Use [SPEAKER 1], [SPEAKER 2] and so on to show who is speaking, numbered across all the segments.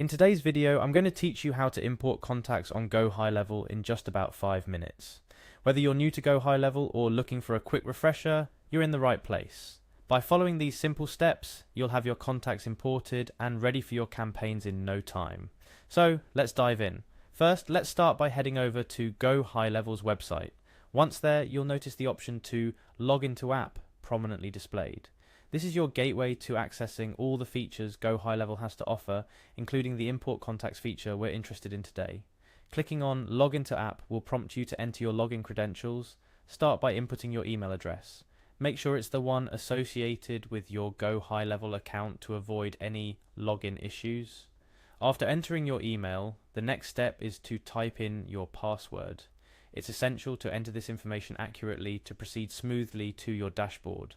[SPEAKER 1] In today's video, I'm going to teach you how to import contacts on Go High Level in just about 5 minutes. Whether you're new to Go High Level or looking for a quick refresher, you're in the right place. By following these simple steps, you'll have your contacts imported and ready for your campaigns in no time. So let's dive in. First, let's start by heading over to Go High Level's website. Once there, you'll notice the option to log into app prominently displayed. This is your gateway to accessing all the features Go High Level has to offer, including the import contacts feature we're interested in today. Clicking on Log into App will prompt you to enter your login credentials. Start by inputting your email address. Make sure it's the one associated with your Go High Level account to avoid any login issues. After entering your email, the next step is to type in your password. It's essential to enter this information accurately to proceed smoothly to your dashboard.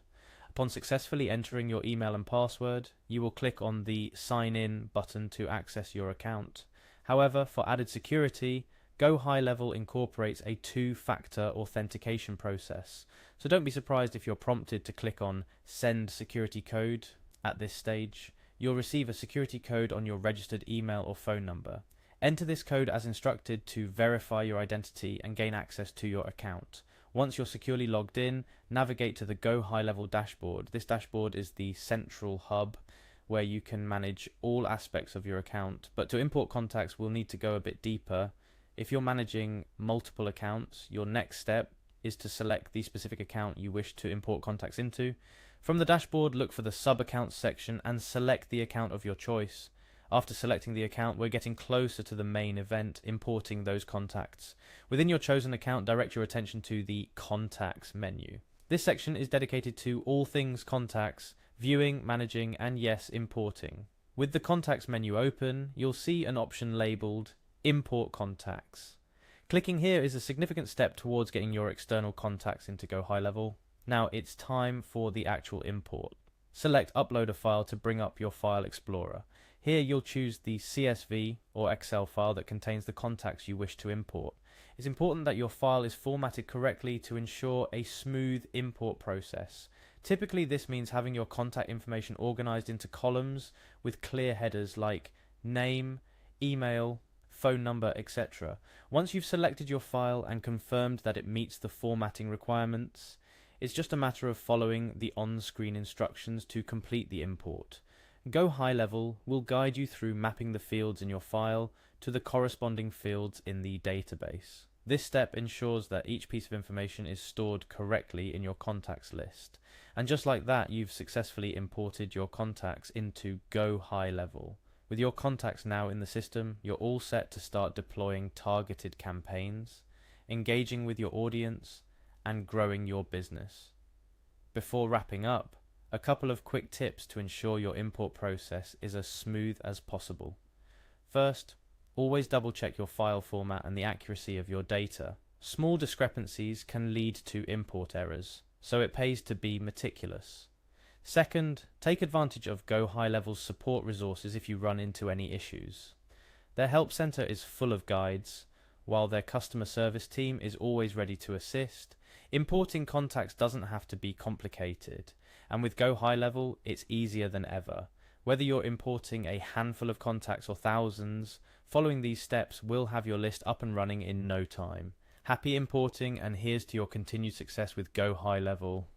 [SPEAKER 1] Upon successfully entering your email and password, you will click on the Sign In button to access your account. However, for added security, Go High Level incorporates a two-factor authentication process, so don't be surprised if you're prompted to click on Send Security Code at this stage. You'll receive a security code on your registered email or phone number. Enter this code as instructed to verify your identity and gain access to your account. Once you're securely logged in, navigate to the Go High Level dashboard. This dashboard is the central hub where you can manage all aspects of your account. But to import contacts, we'll need to go a bit deeper. If you're managing multiple accounts, your next step is to select the specific account you wish to import contacts into. From the dashboard, look for the sub-accounts section and select the account of your choice. After selecting the account, we're getting closer to the main event, importing those contacts. Within your chosen account, direct your attention to the Contacts menu. This section is dedicated to all things contacts, viewing, managing, and yes, importing. With the Contacts menu open, you'll see an option labeled Import Contacts. Clicking here is a significant step towards getting your external contacts into Go High Level. Now it's time for the actual import. Select Upload a file to bring up your file explorer. Here you'll choose the CSV or Excel file that contains the contacts you wish to import. It's important that your file is formatted correctly to ensure a smooth import process. Typically this means having your contact information organized into columns with clear headers like name, email, phone number, etc. Once you've selected your file and confirmed that it meets the formatting requirements, it's just a matter of following the on-screen instructions to complete the import. Go High Level will guide you through mapping the fields in your file to the corresponding fields in the database. This step ensures that each piece of information is stored correctly in your contacts list. And just like that, you've successfully imported your contacts into Go High Level. With your contacts now in the system, you're all set to start deploying targeted campaigns, engaging with your audience, and growing your business. Before wrapping up, a couple of quick tips to ensure your import process is as smooth as possible. First, always double check your file format and the accuracy of your data. Small discrepancies can lead to import errors, so it pays to be meticulous. Second, take advantage of Go High Level's support resources if you run into any issues. Their help center is full of guides, while their customer service team is always ready to assist. Importing contacts doesn't have to be complicated, and with Go High Level, it's easier than ever. Whether you're importing a handful of contacts or thousands, following these steps will have your list up and running in no time. Happy importing, and here's to your continued success with Go High Level.